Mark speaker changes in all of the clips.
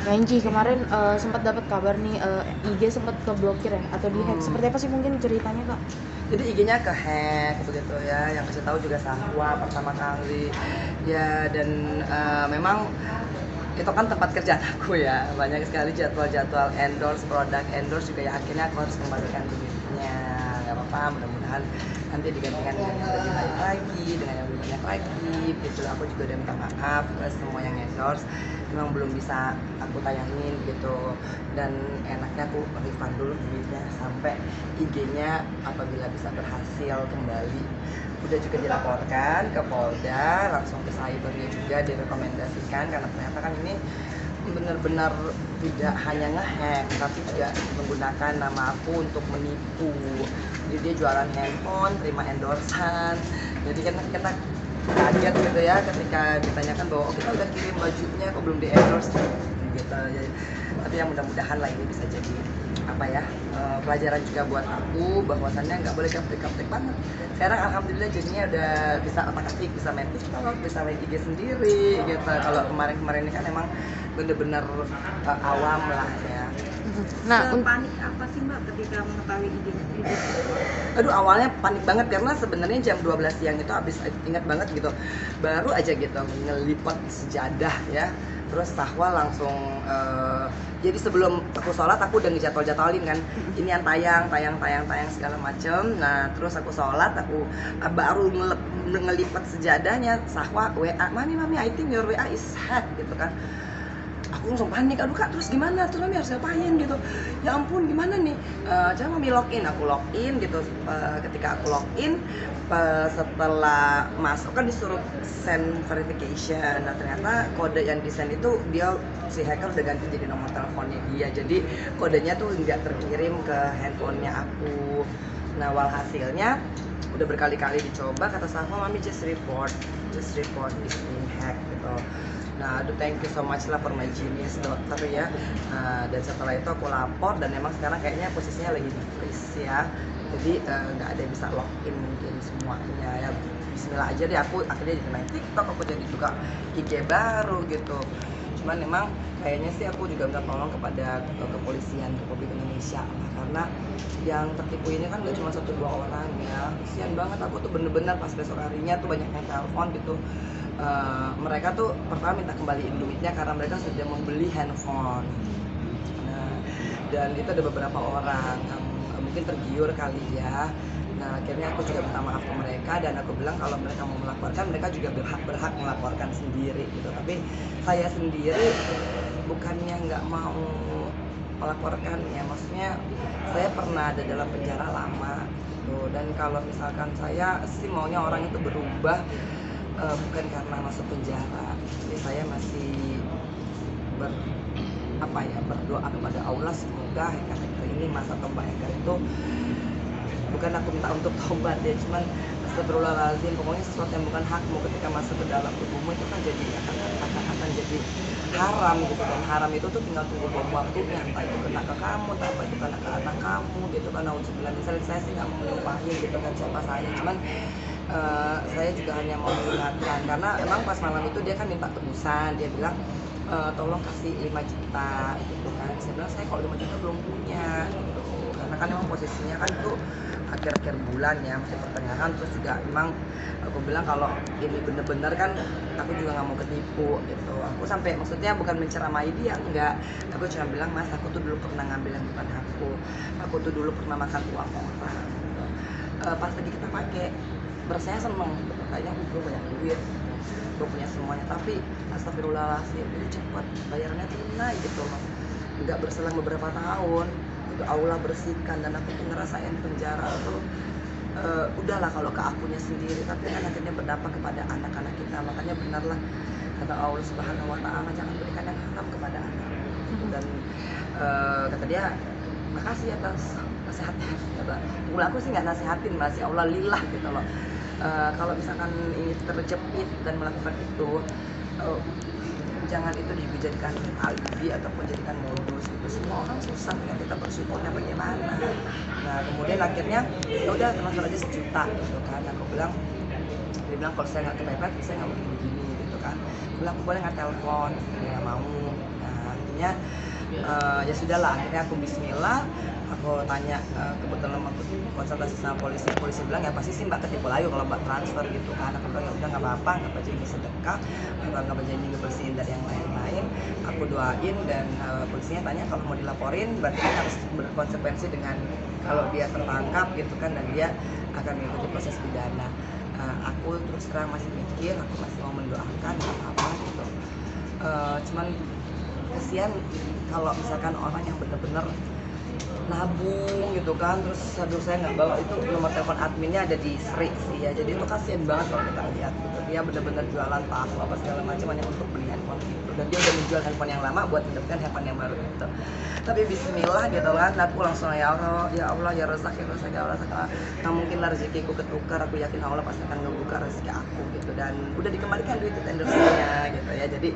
Speaker 1: Menji kemarin sempat dapat kabar nih IG sempat keblokir ya atau dihack. Seperti apa sih mungkin ceritanya, Kak?
Speaker 2: Jadi IG-nya kehack begitu ya, yang kasih tahu juga Sahwa pertama kali ya. Dan memang itu kan tempat kerjaan aku ya, banyak sekali jadwal-jadwal endorse, produk endorse juga ya, akhirnya aku harus kembalikan duitnya. Nggak apa-apa, mudah-mudahan nanti digantikan dengan yang lebih baik lagi, dengan yang lebih banyak lagi gitu. Aku juga udah minta maaf ke semua yang endorse, memang belum bisa aku tayangin gitu. Dan enaknya aku refund dulu duitnya sampai IG-nya apabila bisa berhasil kembali. Udah juga dilaporkan ke Polda, langsung ke cybernya juga direkomendasikan, karena ternyata kan ini benar-benar tidak hanya ngehack tapi juga menggunakan nama aku untuk menipu. Jadi dia jualan handphone, terima endorsan, jadi kan kita kaget gitu ya ketika ditanyakan bahwa oh, kita udah kirim bajunya kok belum di endorse gitu. Jadi, tapi yang mudah-mudahan lah ini bisa jadi apa ya, pelajaran juga buat aku bahwasannya nggak boleh gaptek banget. Sekarang alhamdulillah jadinya udah bisa otak-atik, bisa main TikTok, bisa main IG sendiri gitu. Kalau kemarin ini kan emang bener-bener awam lah ya.
Speaker 1: Nah,
Speaker 3: Panik apa sih Mbak ketika mengetahui IG-nya?
Speaker 2: Aduh, awalnya panik banget karena sebenarnya jam 12 siang itu habis, ingat banget gitu, baru aja gitu ngelipat sejadah ya. Terus Sahwa langsung jadi sebelum aku sholat aku udah ngejadwal-jadwalin kan, ini yang tayang segala macem. Nah terus aku sholat, aku baru ngelipat sejadahnya, Sahwa WA, mami I think your WA is hacked gitu kan. Aku langsung panik, aduh Kak, terus gimana, terus Mami harus ngapain gitu, ya ampun gimana nih. Coba Mami login, aku login gitu. Ketika aku login, setelah masuk kan disuruh send verification. Nah ternyata kode yang di send itu dia, si hacker udah ganti jadi nomor teleponnya dia, jadi kodenya tuh nggak terkirim ke handphonenya aku. Nah walhasilnya udah berkali-kali dicoba, kata Safa, Mami just report is being hacked gitu. Nah, aduh thank you so much lah for my genius dokter ya. Dan setelah itu aku lapor, dan memang sekarang kayaknya posisinya lagi di freeze ya. Jadi nggak ada yang bisa login mungkin semuanya ya. Bismillah aja deh, aku akhirnya jadi main TikTok, aku jadi juga IG baru gitu. Cuman memang kayaknya sih aku juga minta tolong kepada kepolisian Republik Indonesia lah, karena yang tertipu ini kan gak cuma 1-2 orang ya. Kasian banget, aku tuh bener-bener pas besok harinya tuh banyak yang telepon gitu. Mereka tuh pertama minta kembaliin duitnya karena mereka sudah membeli handphone. Nah, dan itu ada beberapa orang yang mungkin tergiur kali ya. Nah akhirnya aku juga minta maaf ke mereka, dan aku bilang kalau mereka mau melaporkan, mereka juga berhak melaporkan sendiri gitu. Tapi saya sendiri bukannya nggak mau melaporkan ya, maksudnya saya pernah ada dalam penjara lama gitu. Dan kalau misalkan saya sih maunya orang itu berubah, bukan karena masuk penjara. Jadi saya masih berdoa kepada Allah, semoga hacker ini, masa tombak hacker itu, bukan aku minta untuk tobat ya, cuman astagfirullahaladzim, pokoknya sesuatu yang bukan hakmu ketika masuk ke dalam tubuhmu itu kan jadi akan jadi haram gitu. Dan haram itu tuh tinggal tunggu bom waktunya, entah itu kena ke kamu, entah itu kena ke anak kamu gitu kan. Nauzubillah, misalnya saya sih nggak mau melupain gitu kan siapa saya, cuman saya juga hanya mau mengingatkan, karena emang pas malam itu dia kan minta tebusan, dia bilang tolong kasih 5 juta gitu kan. Saya bilang saya kalau 5 juta belum punya gitu, karena kan emang posisinya kan itu akhir-akhir bulan ya, masih pertengahan. Terus juga emang aku bilang kalau ini bener-bener kan aku juga nggak mau ketipu gitu. Aku sampai, maksudnya bukan menceramai dia, enggak, aku cuma bilang, Mas, aku tuh dulu pernah ngambil yang bukan aku tuh dulu pernah makan uang orang gitu. Pas lagi kita pakai, rasanya seneng gitu, kayaknya gue banyak duit, gue punya semuanya, tapi astagfirullahaladzim, itu cepet bayarnya tunai gitu loh, nggak berselang beberapa tahun itu Allah bersihkan. Dan aku tuh ngerasain penjara tuh udahlah kalau ke akunya sendiri, tapi kan akhirnya berdampak kepada anak-anak kita. Makanya benarlah kata Allah Subhanahu Wa Taala, jangan berikan yang haram kepada anak gitu. Dan kata dia, makasih atas nasihatnya kata. Mula aku sih nggak nasihatin, masih Allah lillah gitu loh. Kalau misalkan ini terjepit dan melakukan itu, jangan itu dijadikan alibi ataupun jadikan modus gitu. Semua orang susah ya, kita bersyukurnya bagaimana. Nah kemudian akhirnya ya udah transfer aja 1 juta gitu kan. Aku bilang, dia bilang kalau saya nggak kepepet saya nggak mungkin begini gitu kan. Aku bilang aku boleh nggak telepon, dia nggak mau. Nah akhirnya ya sudahlah, akhirnya aku bismillah, aku tanya, kebetulan aku konsultasi sama polisi bilang ya pasti sih mbak ketipu layu kalau mbak transfer gitu kan. Aku bilang ya udah nggak apa-apa, nggak apa janji sedekah, nggak apa janji ngebersihin dari yang lain-lain, aku doain. Dan polisinya tanya kalau mau dilaporin berarti kan harus berkonsekuensi dengan kalau dia tertangkap gitu kan, dan dia akan mengikuti proses pidana. Aku terus terang masih mikir, aku masih mau mendoakan apa gitu. Cuman kasihan kalau misalkan orang yang bener-bener nabung gitu kan, terus aduh saya nggak bawa itu nomor telepon adminnya ada di Sri sih ya, jadi itu kasihan banget kalau kita lihat gitu. Dia bener-bener jualan tas apa segala macam hanya untuk beli handphone gitu, dan dia udah menjual handphone yang lama buat mendapatkan handphone yang baru gitu. Tapi bismillah gitu kan, aku langsung ya Allah ya rezak ya rezak ya Allah, nggak mungkin lah rezekiku ketukar, aku yakin Allah pasti akan ngebuka rezeki aku gitu. Dan udah dikembalikan duit tendernya gitu ya, jadi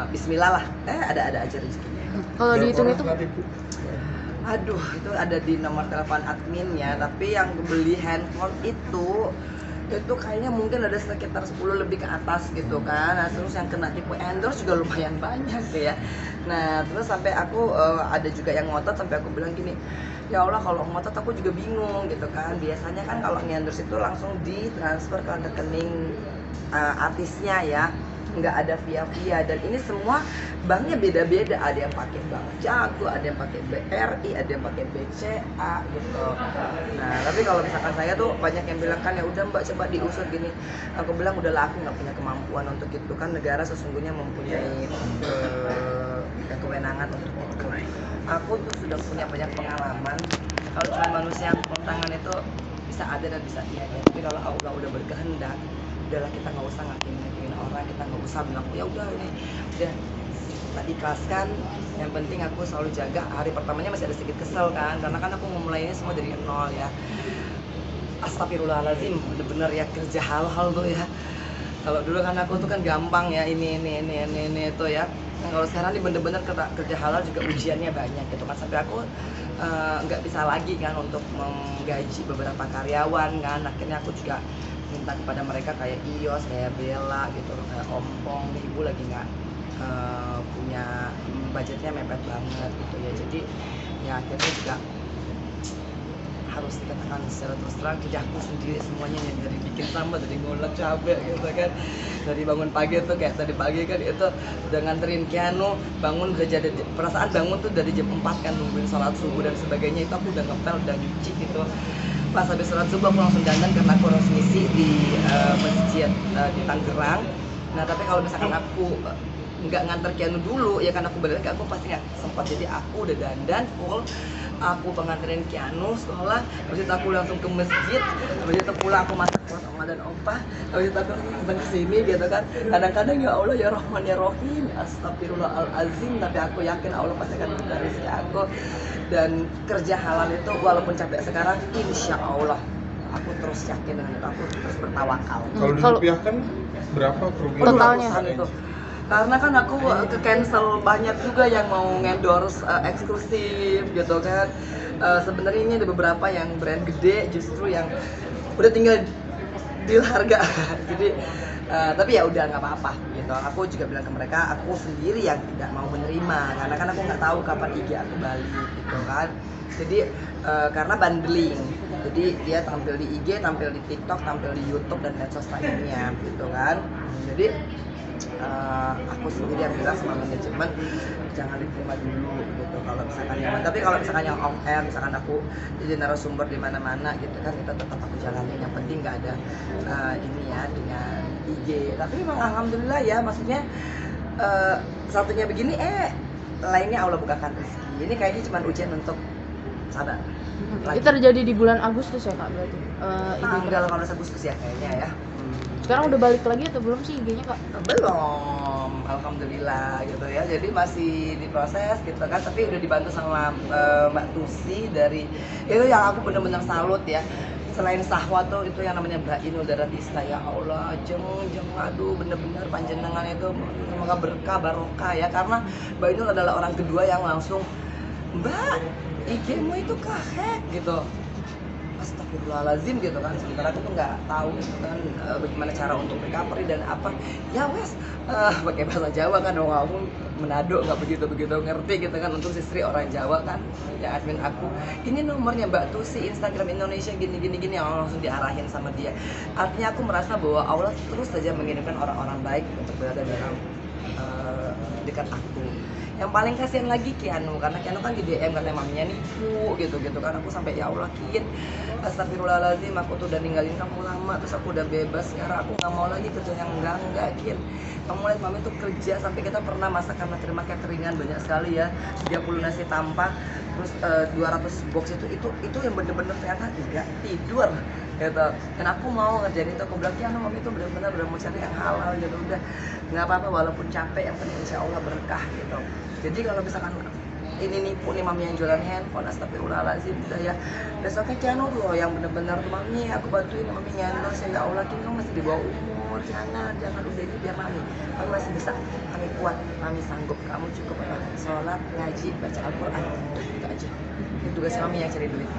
Speaker 2: bismillah lah, ada aja rezekinya.
Speaker 1: Kalau dihitung itu
Speaker 2: Aduh, itu ada di nomor telepon adminnya, tapi yang beli handphone itu kayaknya mungkin ada sekitar 10 lebih ke atas gitu kan. Nah, terus yang kena tipu endorse juga lumayan banyak sih ya. Nah, terus sampai aku ada juga yang ngotot, sampai aku bilang gini, ya Allah kalau ngotot aku juga bingung gitu kan. Biasanya kan kalau endorse itu langsung ditransfer ke rekening artisnya ya, nggak ada via, dan ini semua banknya beda-beda, ada yang pakai Bank Jago, ada yang pakai BRI, ada yang pakai BCA gitu. Nah, tapi kalau misalkan saya tuh banyak yang bilang kan ya udah mbak coba diusut gini. Aku bilang udahlah, aku nggak punya kemampuan untuk itu kan, negara sesungguhnya mempunyai kewenangan untuk itu. Aku tuh sudah punya banyak pengalaman. Kalau cuma manusia yang tangan itu bisa ada dan bisa tiada, tapi kalau Allah udah berkehendak, udahlah kita nggak usah ngatain orang, kita nggak usah bilang ya udah ini udah kita ikhlaskan. Yang penting aku selalu jaga. Hari pertamanya masih ada sedikit kesel kan, karena kan aku memulai ini semua dari nol ya. Astagfirullahaladzim, bener-bener ya kerja hal-hal tuh ya. Kalau dulu kan aku tuh kan gampang ya ini itu ya. Nah, kalau sekarang ini bener-bener kerja halal juga ujiannya banyak gitu kan, sampai aku nggak bisa lagi kan untuk menggaji beberapa karyawan kan. Akhirnya aku juga minta kepada mereka kayak Ios, kayak Bella gitu, kayak Ompong, ibu lagi nggak punya budgetnya mepet banget gitu ya. Jadi ya akhirnya juga harus dikatakan secara terus terang kerjaku sendiri semuanya, yang dari bikin sambal, dari ngulek cabai gitu kan, dari bangun pagi tuh kayak tadi pagi kan itu udah nganterin Keanu bangun, udah jadi perasaan bangun tuh dari jam 4 kan nungguin sholat subuh dan sebagainya, itu aku udah ngepel, udah nyuci gitu. Pas habis sholat subuh aku langsung dandan karena aku harus ngisi di masjid di Tangerang. Nah tapi kalau misalkan aku nggak nganter Keanu dulu ya kan, aku balik aku pasti nggak sempat, jadi aku udah dandan full, aku penganterin Keanu sekolah, habis itu aku langsung ke masjid, habis itu pulang aku masak buat oma dan opa, habis itu aku langsung kesini gitu kan. Kadang-kadang ya Allah ya Rahman ya Rahim, astagfirullahalazim, tapi aku yakin Allah pasti akan membuka rezeki aku. Dan kerja halal itu walaupun capek sekarang, insya Allah aku terus yakin dengan itu, aku terus bertawakal.
Speaker 4: Kalau dirupiahkan berapa kerugian
Speaker 1: Totalnya?
Speaker 2: Itu karena kan aku ke cancel banyak juga yang mau endorse eksklusif gitu kan. Sebenarnya ini ada beberapa yang brand gede justru yang udah tinggal deal harga jadi tapi ya udah nggak apa-apa gitu. Aku juga bilang ke mereka aku sendiri yang tidak mau menerima, karena kan aku nggak tahu kapan IG aku balik gitu kan. Jadi karena bundling, jadi dia tampil di IG, tampil di TikTok, tampil di YouTube dan medsos lainnya gitu kan. Jadi aku sendiri yang bilang sama manajemen jangan diterima dulu gitu kalau misalkan nyaman. Tapi kalau misalkan yang off air, misalkan aku jadi narasumber di mana-mana gitu kan, itu tetap aku jalanin. Yang penting nggak ada ini ya dengan IG. Tapi memang alhamdulillah ya, maksudnya satunya begini lainnya Allah bukakan rezeki. Ini kayaknya cuma ujian untuk sabar.
Speaker 1: Itu terjadi di bulan Agustus ya kak berarti?
Speaker 2: Tanggal 18 Agustus ya kayaknya ya.
Speaker 1: Sekarang udah balik lagi atau belum sih IG-nya kak?
Speaker 2: Belum, alhamdulillah gitu ya. Jadi masih diproses gitu kan. Tapi udah dibantu sama Mbak Tusi dari itu yang aku benar-benar salut ya. Selain Sahwa tuh itu yang namanya Mbak Inul Daratista, ya Allah, jeng aduh bener-bener panjenengan itu semoga berkah barokah ya, karena Mbak Inul adalah orang kedua yang langsung Mbak IG-mu itu kahek gitu. astagfirullahaladzim gitu kan, sementara aku tuh nggak tahu gitu kan bagaimana cara untuk recovery dan apa ya wes pakai bahasa Jawa kan dong, aku Manado nggak begitu ngerti gitu kan, untuk istri orang Jawa kan yang admin aku, ini nomornya Mbak Tusi Instagram Indonesia gini langsung diarahin sama dia. Artinya aku merasa bahwa Allah terus saja mengirimkan orang-orang baik untuk berada dalam dekat aku. Yang paling kasihan lagi Keanu, karena Keanu kan di DM katanya maminya nipu gitu kan, aku sampai ya Allah Kin, astagfirullahaladzim, aku tuh udah ninggalin kamu lama, terus aku udah bebas, sekarang aku nggak mau lagi kerja yang enggak Kin. Kamu lihat mami tuh kerja sampai kita pernah masakan terima kekeringan banyak sekali ya, 30 nasi tanpa, terus 200 box itu yang bener-bener ternyata tidak tidur gitu. Dan aku mau ngerjain itu, aku bilang Keanu mami tuh bener-bener udah mau cari yang halal gitu, udah nggak apa-apa walaupun capek, yang penting insya Allah berkah gitu. Jadi kalau misalkan ini nipu nih mami yang jualan handphone, astagfirullahaladzim, udah ya besoknya Keanu loh yang bener-bener mami aku bantuin mami ngendorse, ya Allah Kin kamu masih di bawah umur, jangan udah ini biar mami masih bisa, kami kuat, mami sanggup, kamu cukup sholat, ngaji, baca Al-Quran, itu aja. Itu tugas mami yang cari duit.